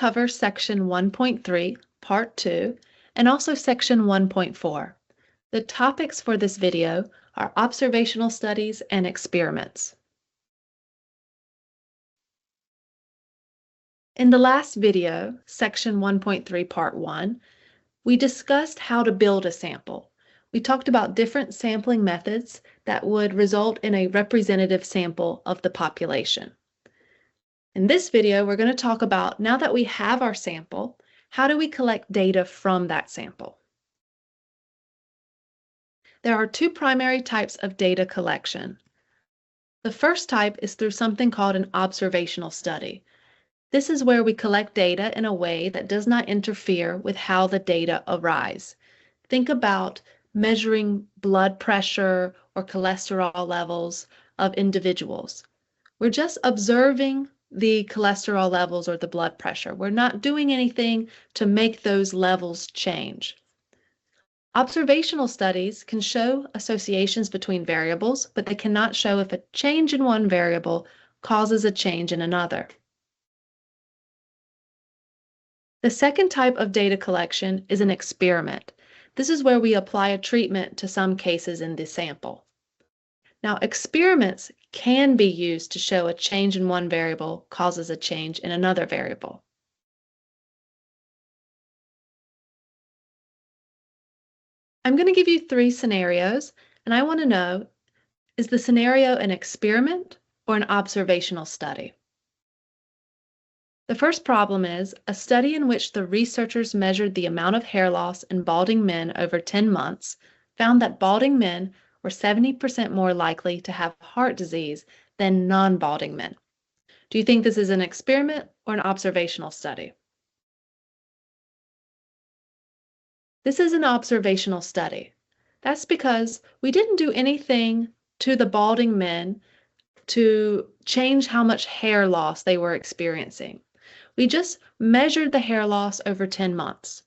cover Section 1.3, Part 2, and also Section 1.4. The topics for this video are observational studies and experiments. In the last video, Section 1.3, Part 1, we discussed how to build a sample. We talked about different sampling methods that would result in a representative sample of the population. In this video, we're going to talk about, now that we have our sample, how do we collect data from that sample? There are two primary types of data collection. The first type is through something called an observational study. This is where we collect data in a way that does not interfere with how the data arise. Think about measuring blood pressure or cholesterol levels of individuals. We're just observing the cholesterol levels or the blood pressure. We're not doing anything to make those levels change. Observational studies can show associations between variables, but they cannot show if a change in one variable causes a change in another. The second type of data collection is an experiment. This is where we apply a treatment to some cases in the sample. Now, experiments can be used to show a change in one variable causes a change in another variable. I'm going to give you three scenarios, and I want to know, is the scenario an experiment or an observational study? The first problem is a study in which the researchers measured the amount of hair loss in balding men over 10 months found that balding men were 70% more likely to have heart disease than non-balding men. Do you think this is an experiment or an observational study? This is an observational study. That's because we didn't do anything to the balding men to change how much hair loss they were experiencing. We just measured the hair loss over 10 months.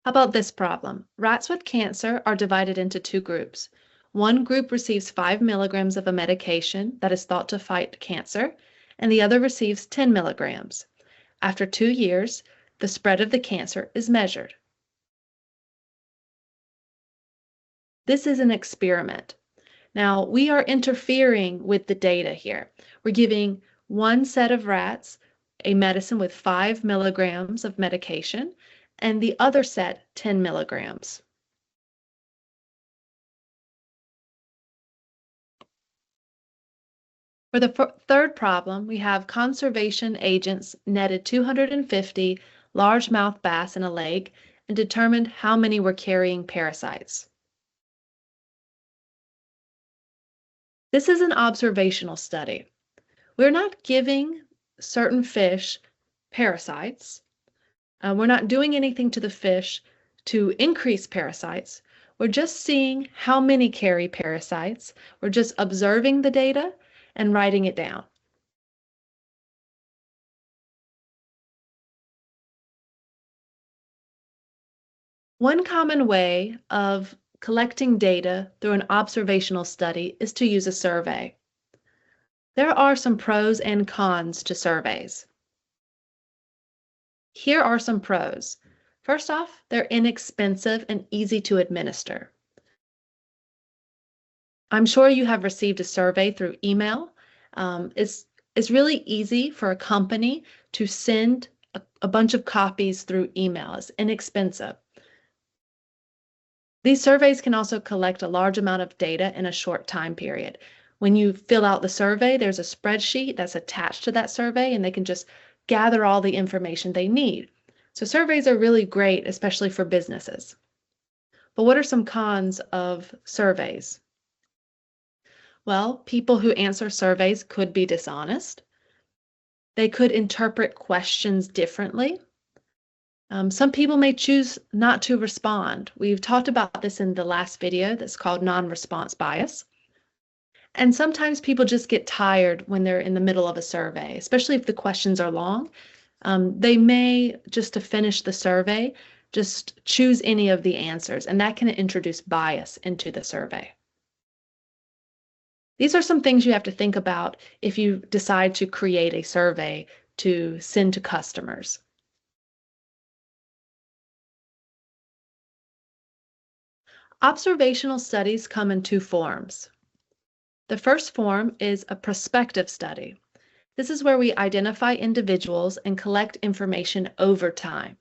How about this problem? Rats with cancer are divided into two groups. One group receives 5 milligrams of a medication that is thought to fight cancer, and the other receives 10 milligrams. After 2 years, the spread of the cancer is measured. This is an experiment. Now, we are interfering with the data here. We're giving one set of rats a medicine with 5 milligrams of medication, and the other set 10 milligrams. For the third problem, we have conservation agents netted 250 largemouth bass in a lake and determined how many were carrying parasites. This is an observational study. We're not giving certain fish parasites. We're not doing anything to the fish to increase parasites. We're just seeing how many carry parasites. We're just observing the data and writing it down. One common way of collecting data through an observational study is to use a survey. There are some pros and cons to surveys. Here are some pros. First off, they're inexpensive and easy to administer. I'm sure you have received a survey through email. It's really easy for a company to send a bunch of copies through email. It's inexpensive. These surveys can also collect a large amount of data in a short time period. When you fill out the survey, there's a spreadsheet that's attached to that survey, and they can just gather all the information they need. So surveys are really great, especially for businesses. But what are some cons of surveys? Well, people who answer surveys could be dishonest. They could interpret questions differently. Some people may choose not to respond. We've talked about this in the last video that's called non-response bias. And sometimes people just get tired when they're in the middle of a survey, especially if the questions are long. They may, just to finish the survey, just choose any of the answers, and that can introduce bias into the survey. These are some things you have to think about if you decide to create a survey to send to customers. Observational studies come in two forms. The first form is a prospective study. This is where we identify individuals and collect information over time.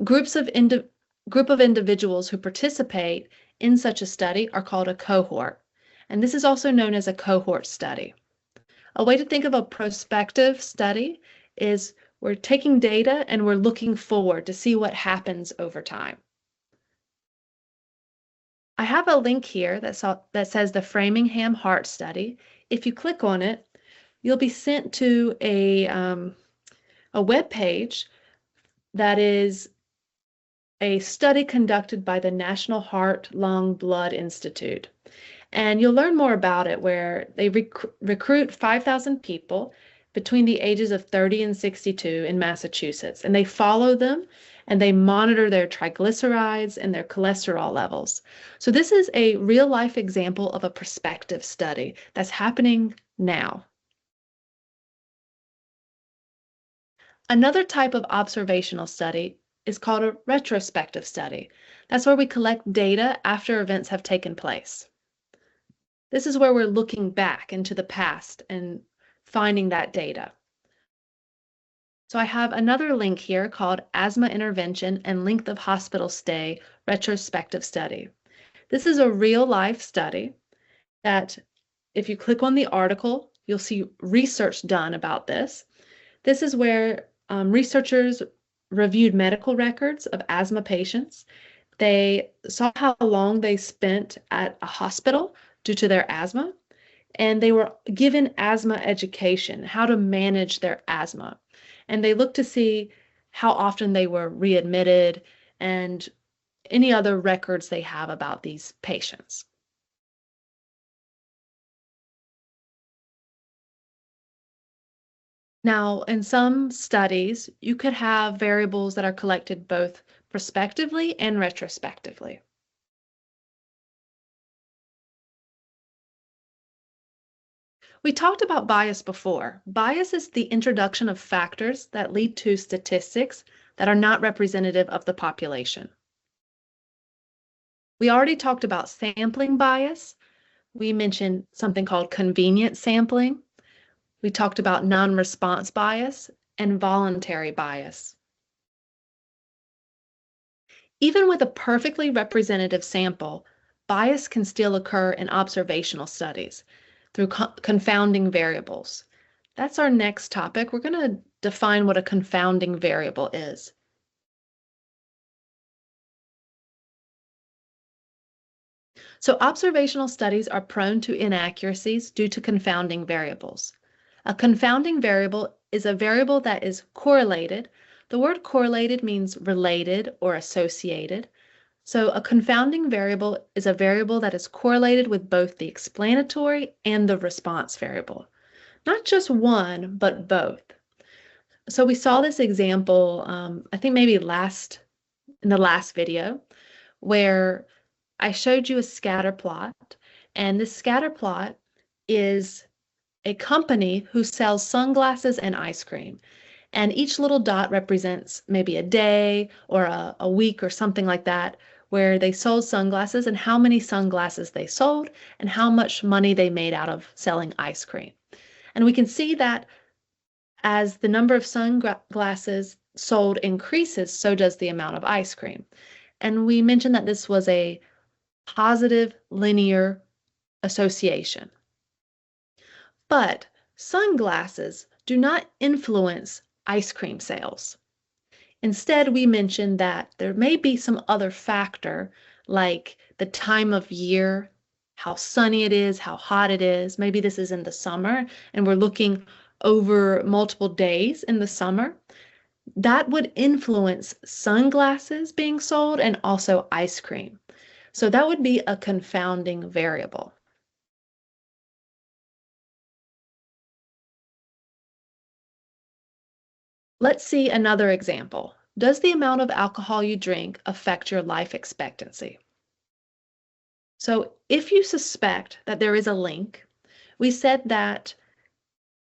Group of individuals who participate in such a study are called a cohort, and this is also known as a cohort study. A way to think of a prospective study is we're taking data and we're looking forward to see what happens over time. I have a link here that says the Framingham Heart Study. If you click on it, you'll be sent to a web page that is a study conducted by the National Heart, Lung, Blood Institute. And you'll learn more about it, where they recruit 5,000 people between the ages of 30 and 62 in Massachusetts. And they follow them and they monitor their triglycerides and their cholesterol levels. So this is a real life example of a prospective study that's happening now. Another type of observational study is called a retrospective study. That's where we collect data after events have taken place. This is where we're looking back into the past and finding that data. So I have another link here called Asthma Intervention and Length of Hospital Stay Retrospective Study. This is a real life study that if you click on the article, you'll see research done about this. This is where researchers reviewed medical records of asthma patients. They saw how long they spent at a hospital due to their asthma, and they were given asthma education, how to manage their asthma. And they looked to see how often they were readmitted and any other records they have about these patients. Now, in some studies, you could have variables that are collected both prospectively and retrospectively. We talked about bias before. Bias is the introduction of factors that lead to statistics that are not representative of the population. We already talked about sampling bias. We mentioned something called convenient sampling. We talked about non-response bias and voluntary bias. Even with a perfectly representative sample, bias can still occur in observational studies through confounding variables. That's our next topic. We're going to define what a confounding variable is. So observational studies are prone to inaccuracies due to confounding variables. A confounding variable is a variable that is correlated. The word correlated means related or associated. So a confounding variable is a variable that is correlated with both the explanatory and the response variable. Not just one, but both. So we saw this example, I think maybe in the last video, where I showed you a scatter plot, and this scatter plot is a company who sells sunglasses and ice cream. And each little dot represents maybe a day or a week or something like that, where they sold sunglasses and how many sunglasses they sold and how much money they made out of selling ice cream. And we can see that as the number of sunglasses sold increases, so does the amount of ice cream. And we mentioned that this was a positive linear association. But sunglasses do not influence ice cream sales. Instead, we mentioned that there may be some other factor like the time of year, how sunny it is, how hot it is. Maybe this is in the summer and we're looking over multiple days in the summer. That would influence sunglasses being sold and also ice cream. So that would be a confounding variable. Let's see another example. Does the amount of alcohol you drink affect your life expectancy? So if you suspect that there is a link, we said that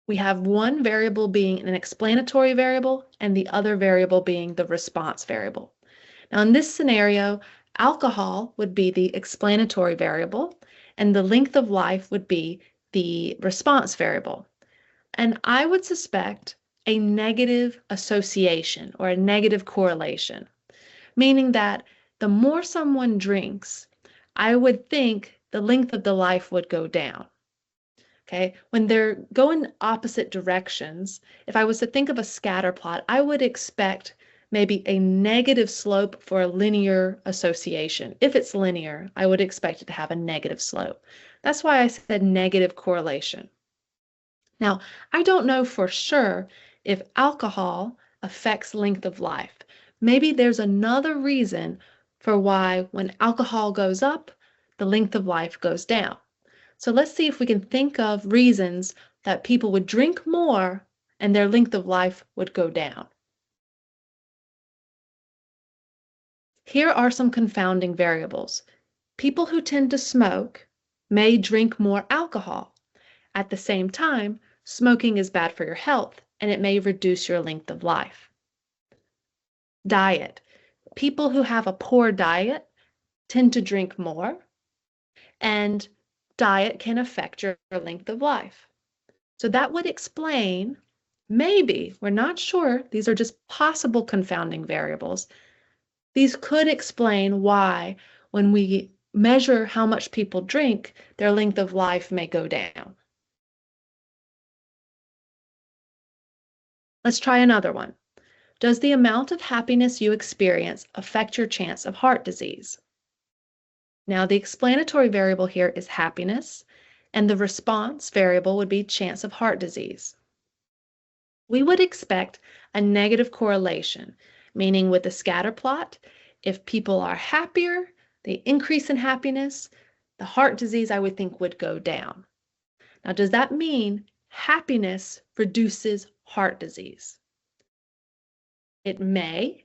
we have one variable being an explanatory variable and the other variable being the response variable. Now, in this scenario, alcohol would be the explanatory variable, and the length of life would be the response variable. And I would suspect a negative association or a negative correlation, meaning that the more someone drinks, I would think the length of the life would go down. Okay, when they're going opposite directions, if I was to think of a scatter plot, I would expect maybe a negative slope for a linear association. If it's linear, I would expect it to have a negative slope. That's why I said negative correlation. Now, I don't know for sure if alcohol affects length of life. Maybe there's another reason for why when alcohol goes up, the length of life goes down. So let's see if we can think of reasons that people would drink more and their length of life would go down. Here are some confounding variables. People who tend to smoke may drink more alcohol. At the same time, smoking is bad for your health and it may reduce your length of life. Diet. People who have a poor diet tend to drink more, and diet can affect your length of life. So that would explain, maybe, we're not sure, these are just possible confounding variables. These could explain why, when we measure how much people drink, their length of life may go down. Let's try another one. Does the amount of happiness you experience affect your chance of heart disease? Now, the explanatory variable here is happiness, and the response variable would be chance of heart disease. We would expect a negative correlation, meaning with the scatter plot, if people are happier, they increase in happiness, the heart disease I would think would go down. Now, does that mean happiness reduces heart disease? It may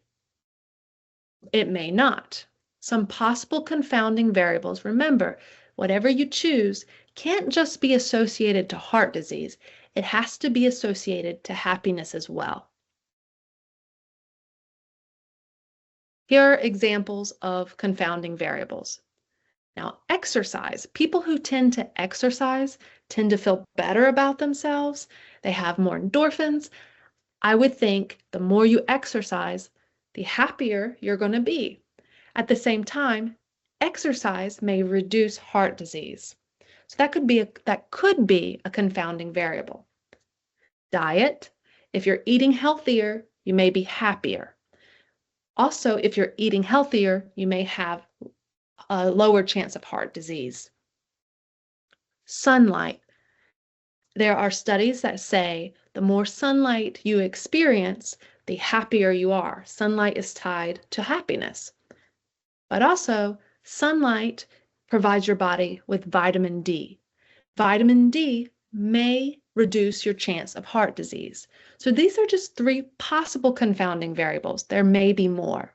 not. Some possible confounding variables. Remember, whatever you choose can't just be associated to heart disease. It has to be associated to happiness as well. Here are examples of confounding variables. Now, exercise. People who tend to exercise tend to feel better about themselves. They have more endorphins. I would think the more you exercise, the happier you're going to be. At the same time, exercise may reduce heart disease. So that could be a confounding variable. Diet. If you're eating healthier, you may be happier. Also, if you're eating healthier, you may have a lower chance of heart disease. Sunlight. There are studies that say the more sunlight you experience, the happier you are. Sunlight is tied to happiness. But also, sunlight provides your body with vitamin D. Vitamin D may reduce your chance of heart disease. So these are just 3 possible confounding variables. There may be more.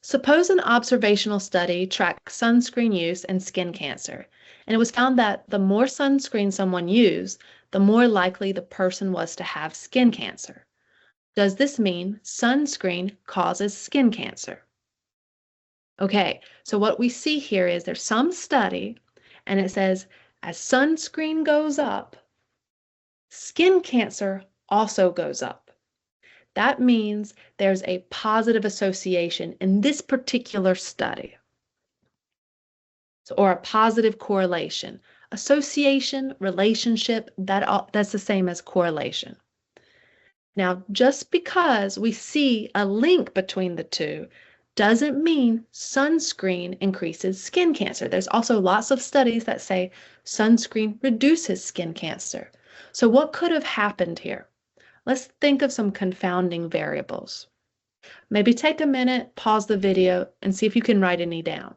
Suppose an observational study tracked sunscreen use and skin cancer, and it was found that the more sunscreen someone used, the more likely the person was to have skin cancer. Does this mean sunscreen causes skin cancer? Okay, so what we see here is there's some study, and it says as sunscreen goes up, skin cancer also goes up. That means there's a positive association in this particular study, or a positive correlation. Association, relationship, that's the same as correlation. Now, just because we see a link between the two doesn't mean sunscreen increases skin cancer. There's also lots of studies that say sunscreen reduces skin cancer. So what could have happened here? Let's think of some confounding variables. Maybe take a minute, pause the video, and see if you can write any down.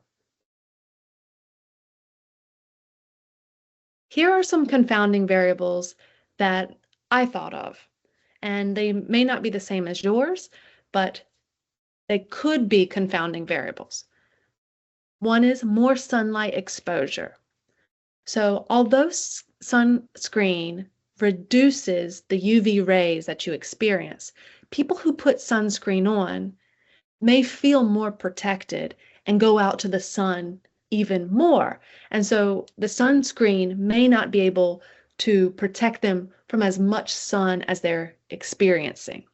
Here are some confounding variables that I thought of, and they may not be the same as yours, but they could be confounding variables. One is more sunlight exposure. So although sunscreen reduces the UV rays that you experience, people who put sunscreen on may feel more protected and go out to the sun even more. And so the sunscreen may not be able to protect them from as much sun as they're experiencing.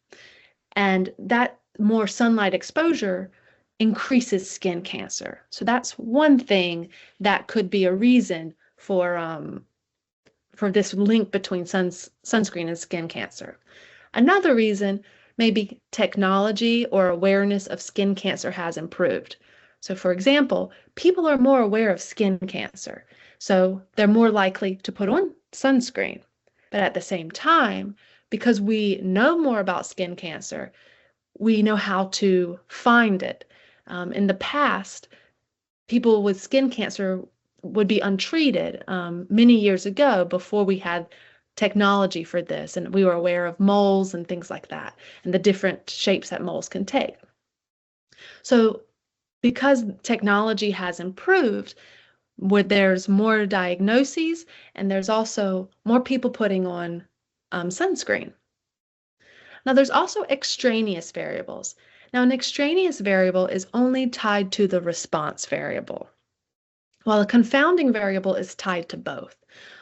And that more sunlight exposure increases skin cancer. So that's one thing that could be a reason for this link between sunscreen and skin cancer. Another reason maybe technology or awareness of skin cancer has improved. So, for example, people are more aware of skin cancer, so they're more likely to put on sunscreen. But at the same time, because we know more about skin cancer, we know how to find it. In the past, people with skin cancer would be untreated many years ago before we had technology for this, and we were aware of moles and things like that, and the different shapes that moles can take. So because technology has improved, where there's more diagnoses and there's also more people putting on sunscreen. Now, there's also extraneous variables. Now, an extraneous variable is only tied to the response variable, while a confounding variable is tied to both.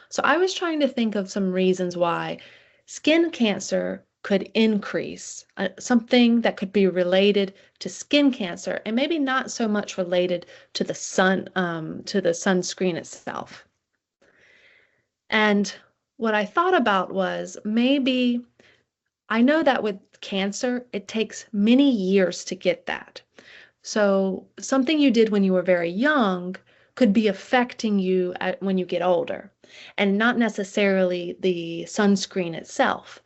So I was trying to think of some reasons why skin cancer could increase, something that could be related to skin cancer and maybe not so much related to the sunscreen itself. And what I thought about was maybe I know that with cancer, it takes many years to get that. So something you did when you were very young could be affecting you when you get older, and not necessarily the sunscreen itself.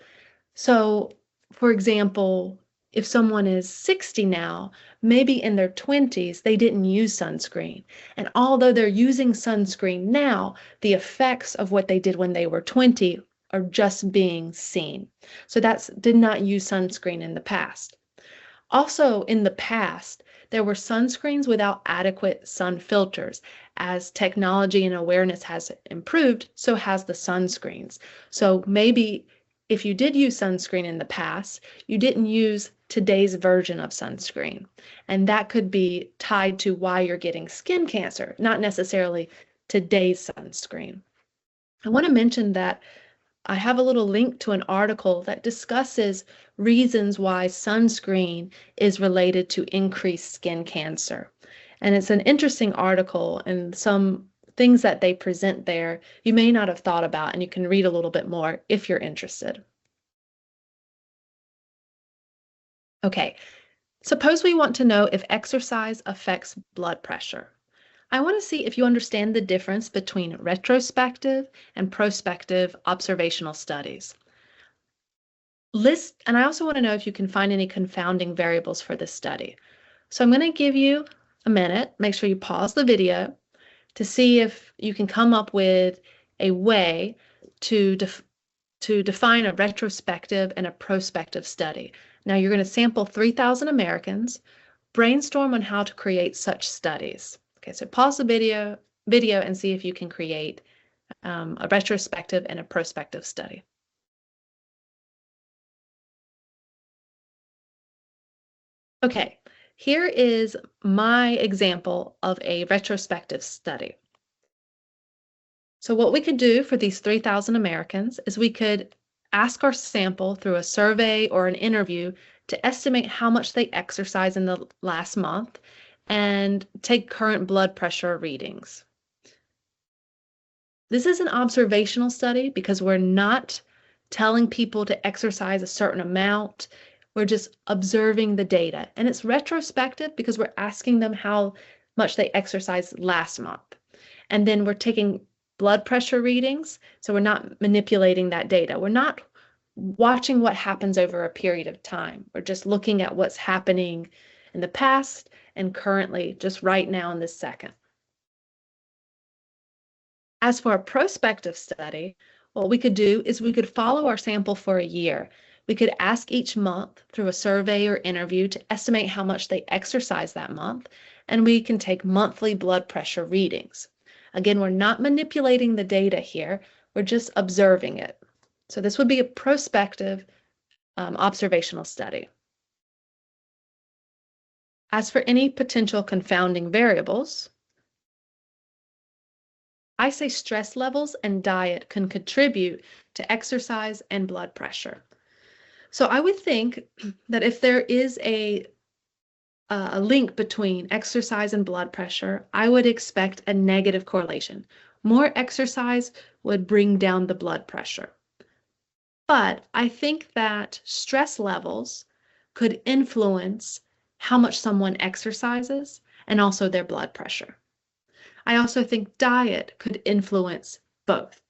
So, for example, if someone is 60 now, maybe in their 20s, they didn't use sunscreen. And although they're using sunscreen now, the effects of what they did when they were 20 are just being seen. So that's did not use sunscreen in the past. Also, in the past, there were sunscreens without adequate sun filters. As technology and awareness has improved, so has the sunscreens. So maybe if you did use sunscreen in the past, you didn't use today's version of sunscreen. And that could be tied to why you're getting skin cancer, not necessarily today's sunscreen. I want to mention that I have a little link to an article that discusses reasons why sunscreen is related to increased skin cancer. And it's an interesting article, and some things that they present there you may not have thought about, and you can read a little bit more if you're interested. Okay, suppose we want to know if exercise affects blood pressure. I want to see if you understand the difference between retrospective and prospective observational studies. And I also want to know if you can find any confounding variables for this study. So I'm going to give you a minute, make sure you pause the video to see if you can come up with a way to define a retrospective and a prospective study. Now you're going to sample 3,000 Americans, brainstorm on how to create such studies. Okay, so pause the video and see if you can create a retrospective and a prospective study. Okay, here is my example of a retrospective study. So what we could do for these 3,000 Americans is we could ask our sample through a survey or an interview to estimate how much they exercise in the last month and take current blood pressure readings. This is an observational study because we're not telling people to exercise a certain amount. We're just observing the data. And it's retrospective because we're asking them how much they exercised last month. And then we're taking blood pressure readings, so we're not manipulating that data. We're not watching what happens over a period of time. We're just looking at what's happening in the past and currently, just right now in this second. As for a prospective study, what we could do is we could follow our sample for a year. We could ask each month through a survey or interview to estimate how much they exercise that month, and we can take monthly blood pressure readings. Again, we're not manipulating the data here, we're just observing it. So this would be a prospective observational study. As for any potential confounding variables, I say stress levels and diet can contribute to exercise and blood pressure. So I would think that if there is a link between exercise and blood pressure, I would expect a negative correlation. More exercise would bring down the blood pressure. But I think that stress levels could influence how much someone exercises and also their blood pressure. I also think diet could influence both.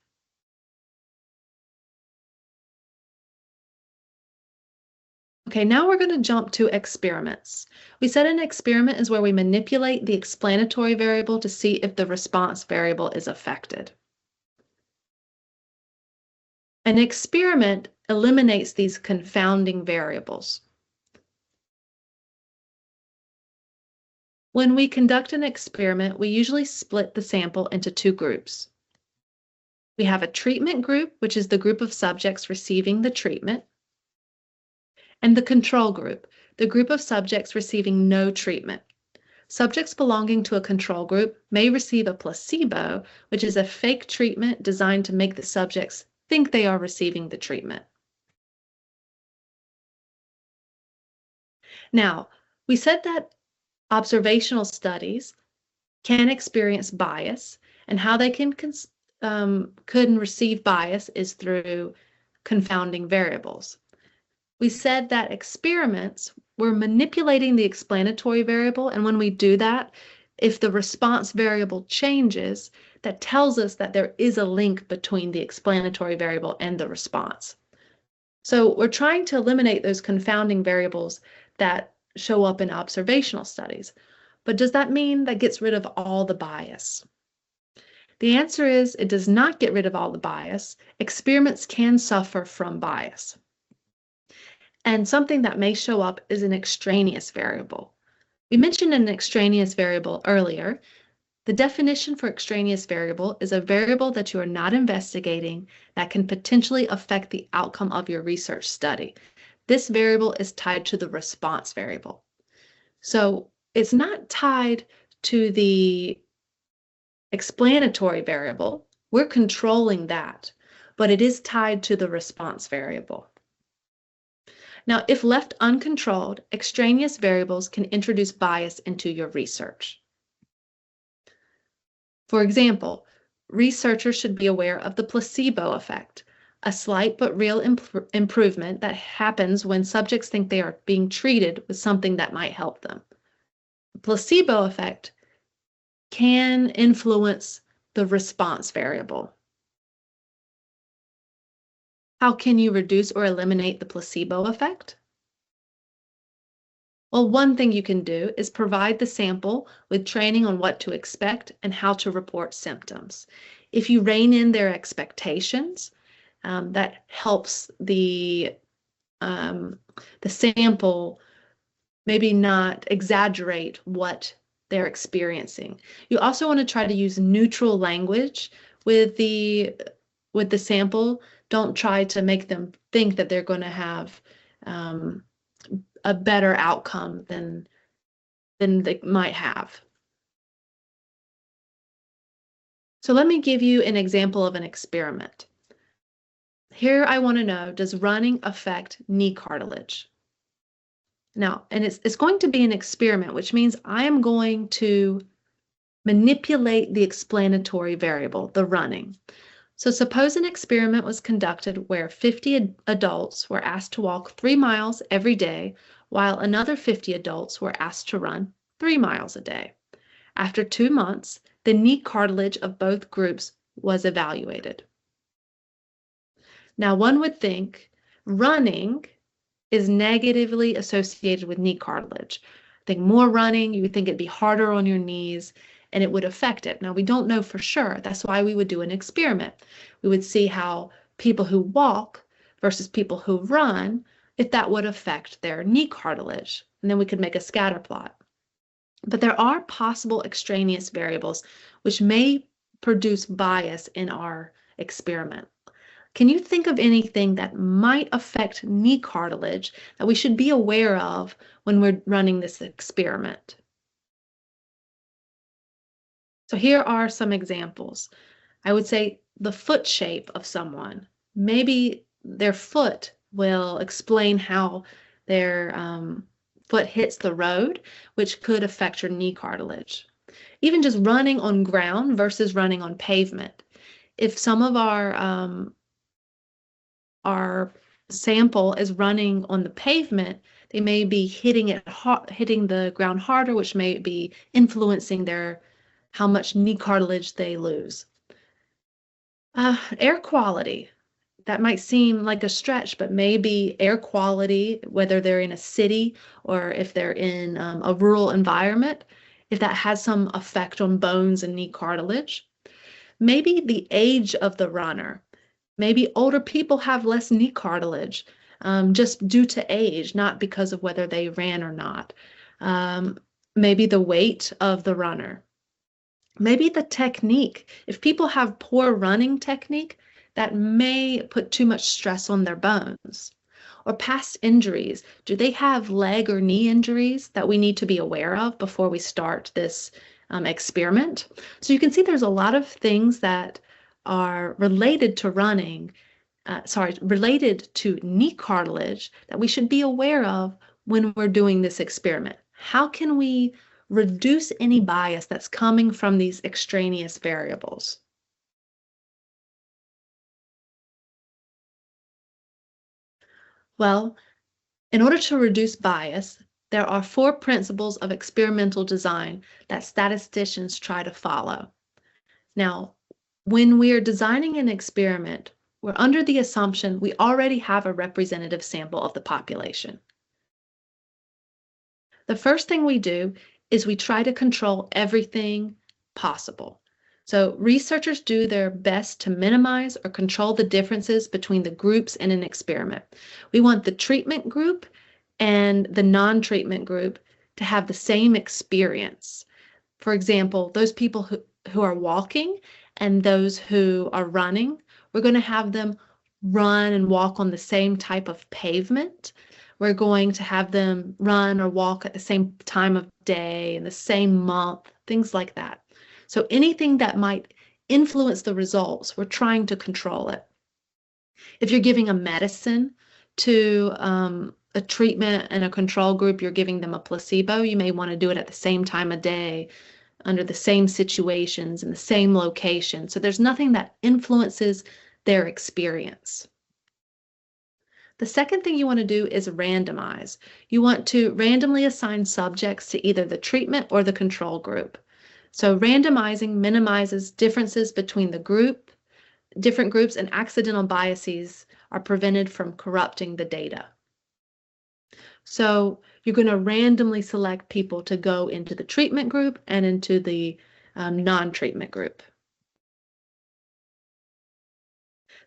Okay, now we're going to jump to experiments. We said an experiment is where we manipulate the explanatory variable to see if the response variable is affected. An experiment eliminates these confounding variables. When we conduct an experiment, we usually split the sample into two groups. We have a treatment group, which is the group of subjects receiving the treatment, and the control group, the group of subjects receiving no treatment. Subjects belonging to a control group may receive a placebo, which is a fake treatment designed to make the subjects think they are receiving the treatment. Now, we said that observational studies can experience bias, and how they can receive bias is through confounding variables. We said that experiments, we're manipulating the explanatory variable, and when we do that, if the response variable changes, that tells us that there is a link between the explanatory variable and the response. So we're trying to eliminate those confounding variables that show up in observational studies. But does that mean that gets rid of all the bias? The answer is it does not get rid of all the bias. Experiments can suffer from bias. And something that may show up is an extraneous variable. We mentioned an extraneous variable earlier. The definition for extraneous variable is a variable that you are not investigating that can potentially affect the outcome of your research study. This variable is tied to the response variable. So it's not tied to the explanatory variable. We're controlling that, but it is tied to the response variable. Now, if left uncontrolled, extraneous variables can introduce bias into your research. For example, researchers should be aware of the placebo effect, a slight but real improvement that happens when subjects think they are being treated with something that might help them. The placebo effect can influence the response variable. How can you reduce or eliminate the placebo effect? Well, one thing you can do is provide the sample with training on what to expect and how to report symptoms. If you rein in their expectations, that helps the sample maybe not exaggerate what they're experiencing. You also want to try to use neutral language with the sample. Don't try to make them think that they're going to have a better outcome than they might have. So let me give you an example of an experiment. Here I want to know, does running affect knee cartilage? Now, and it's going to be an experiment, which means I am going to manipulate the explanatory variable, the running. So suppose an experiment was conducted where 50 adults were asked to walk 3 miles every day, while another 50 adults were asked to run 3 miles a day. After 2 months, the knee cartilage of both groups was evaluated. Now, one would think running is negatively associated with knee cartilage. I think more running, you would think it'd be harder on your knees and it would affect it. Now, we don't know for sure. That's why we would do an experiment. We would see how people who walk versus people who run, if that would affect their knee cartilage. And then we could make a scatter plot. But there are possible extraneous variables which may produce bias in our experiment. Can you think of anything that might affect knee cartilage that we should be aware of when we're running this experiment? So here are some examples. I would say the foot shape of someone. Maybe their foot will explain how their foot hits the road, which could affect your knee cartilage. Even just running on ground versus running on pavement. If some of our sample is running on the pavement, they may be hitting the ground harder, which may be influencing how much knee cartilage they lose. Air quality. That might seem like a stretch, but maybe air quality, whether they're in a city or if they're in a rural environment, if that has some effect on bones and knee cartilage. Maybe the age of the runner. Maybe older people have less knee cartilage just due to age, not because of whether they ran or not. Maybe the weight of the runner. Maybe the technique. If people have poor running technique, that may put too much stress on their bones. Or past injuries. Do they have leg or knee injuries that we need to be aware of before we start this experiment? So you can see there's a lot of things that are related to running, related to knee cartilage that we should be aware of when we're doing this experiment. How can we reduce any bias that's coming from these extraneous variables? Well, in order to reduce bias, there are 4 principles of experimental design that statisticians try to follow. Now, when we are designing an experiment, we're under the assumption we already have a representative sample of the population. The first thing we do is we try to control everything possible. So researchers do their best to minimize or control the differences between the groups in an experiment. We want the treatment group and the non-treatment group to have the same experience. For example, those people who are walking and those who are running, we're going to have them run and walk on the same type of pavement. We're going to have them run or walk at the same time of day in the same month, things like that. So anything that might influence the results, we're trying to control it. If you're giving a medicine to a treatment and a control group, you're giving them a placebo, you may want to do it at the same time of day, under the same situations, in the same location. So there's nothing that influences their experience. The second thing you want to do is randomize. You want to randomly assign subjects to either the treatment or the control group. So randomizing minimizes differences between different groups, and accidental biases are prevented from corrupting the data. So you're going to randomly select people to go into the treatment group and into the non-treatment group.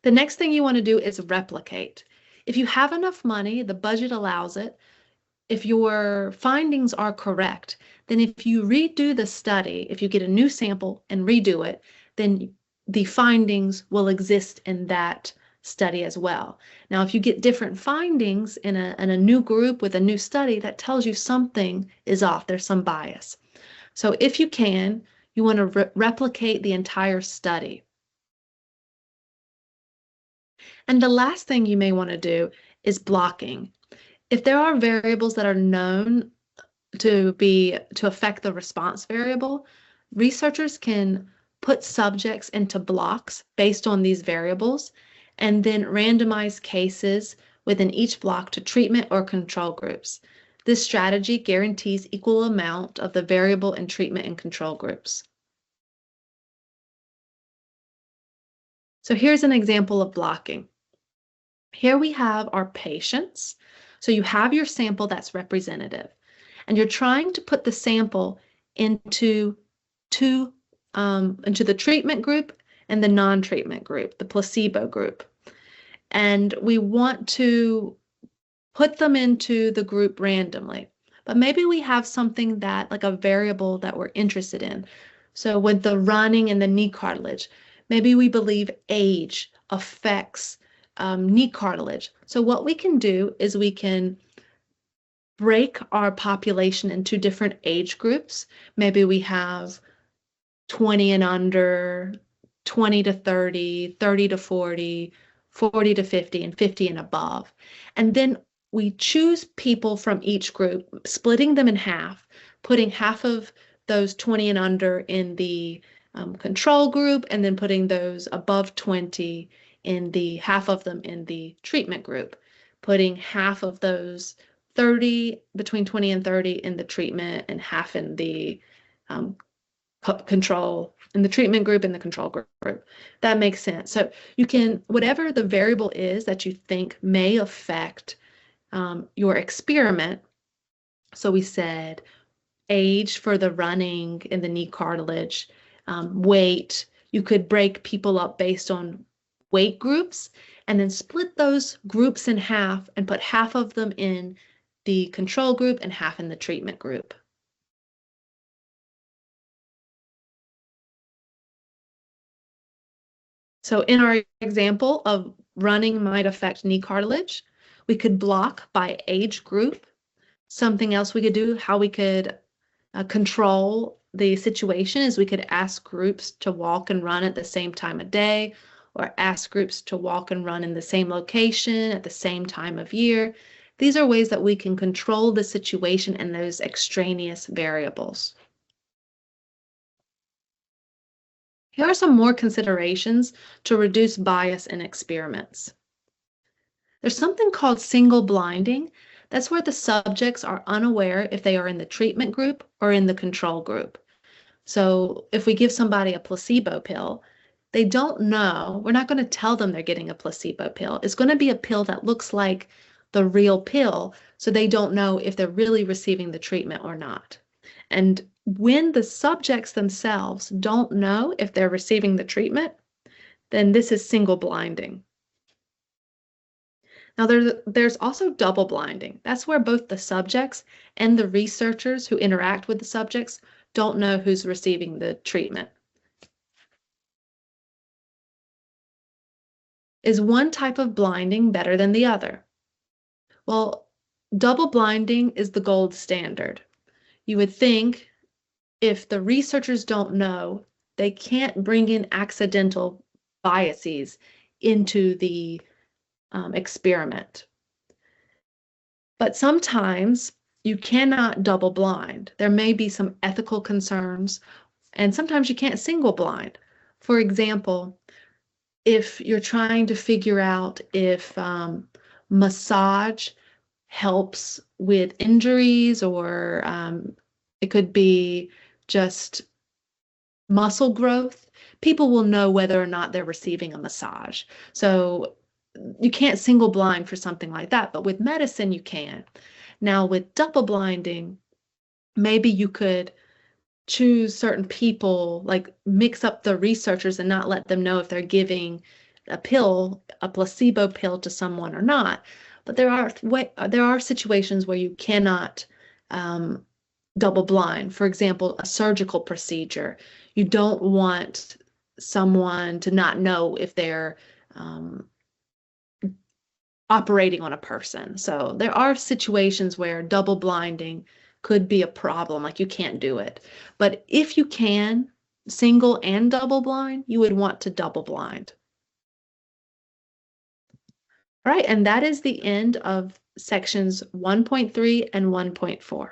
The next thing you want to do is replicate. If you have enough money, the budget allows it, if your findings are correct, then if you redo the study, if you get a new sample and redo it, then the findings will exist in that study as well. Now, if you get different findings in a new group with a new study, that tells you something is off. There's some bias. So if you can, you want to replicate the entire study. And the last thing you may want to do is blocking. If there are variables that are known to affect the response variable, researchers can put subjects into blocks based on these variables and then randomize cases within each block to treatment or control groups. This strategy guarantees equal amount of the variable in treatment and control groups. So here's an example of blocking. Here we have our patients. So you have your sample that's representative, and you're trying to put the sample into the treatment group and the non-treatment group, the placebo group. and we want to put them into the group randomly. But maybe we have something that, like a variable that we're interested in. So with the running and the knee cartilage, maybe we believe age affects knee cartilage. So what we can do is we can break our population into different age groups. Maybe we have 20 and under, 20 to 30, 30 to 40, 40 to 50, and 50 and above. And then we choose people from each group, splitting them in half, putting half of those 20 and under in the control group, and then putting those above 20 in the half of them in the treatment group, putting half of those 30 between 20 and 30 in the treatment and half in the control in the treatment group and the control group. That makes sense. So you can, whatever the variable is that you think may affect your experiment. So we said age for the running in the knee cartilage, weight. You could break people up based on weight groups and then split those groups in half and put half of them in the control group and half in the treatment group. So in our example of running might affect knee cartilage, we could block by age group. Something else we could do, how we could control the situation is we could ask groups to walk and run at the same time of day, or ask groups to walk and run in the same location at the same time of year. These are ways that we can control the situation and those extraneous variables. Here are some more considerations to reduce bias in experiments. There's something called single blinding. That's where the subjects are unaware if they are in the treatment group or in the control group. So if we give somebody a placebo pill, they don't know, we're not going to tell them they're getting a placebo pill. It's going to be a pill that looks like the real pill, so they don't know if they're really receiving the treatment or not. And when the subjects themselves don't know if they're receiving the treatment, then this is single blinding. Now, there's also double blinding. That's where both the subjects and the researchers who interact with the subjects don't know who's receiving the treatment. Is one type of blinding better than the other? Well, double blinding is the gold standard. You would think if the researchers don't know, they can't bring in accidental biases into the experiment. But sometimes you cannot double blind. There may be some ethical concerns, and sometimes you can't single blind. For example, if you're trying to figure out if massage helps with injuries, or it could be just muscle growth, people will know whether or not they're receiving a massage. So you can't single blind for something like that, but with medicine you can. Now with double blinding, maybe you could choose certain people, like mix up the researchers and not let them know if they're giving a pill, a placebo pill to someone or not. But there are situations where you cannot double blind. For example, a surgical procedure. You don't want someone to not know if they're operating on a person. So there are situations where double blinding could be a problem, like you can't do it. But if you can single and double blind, you would want to double blind. All right, and that is the end of sections 1.3 and 1.4.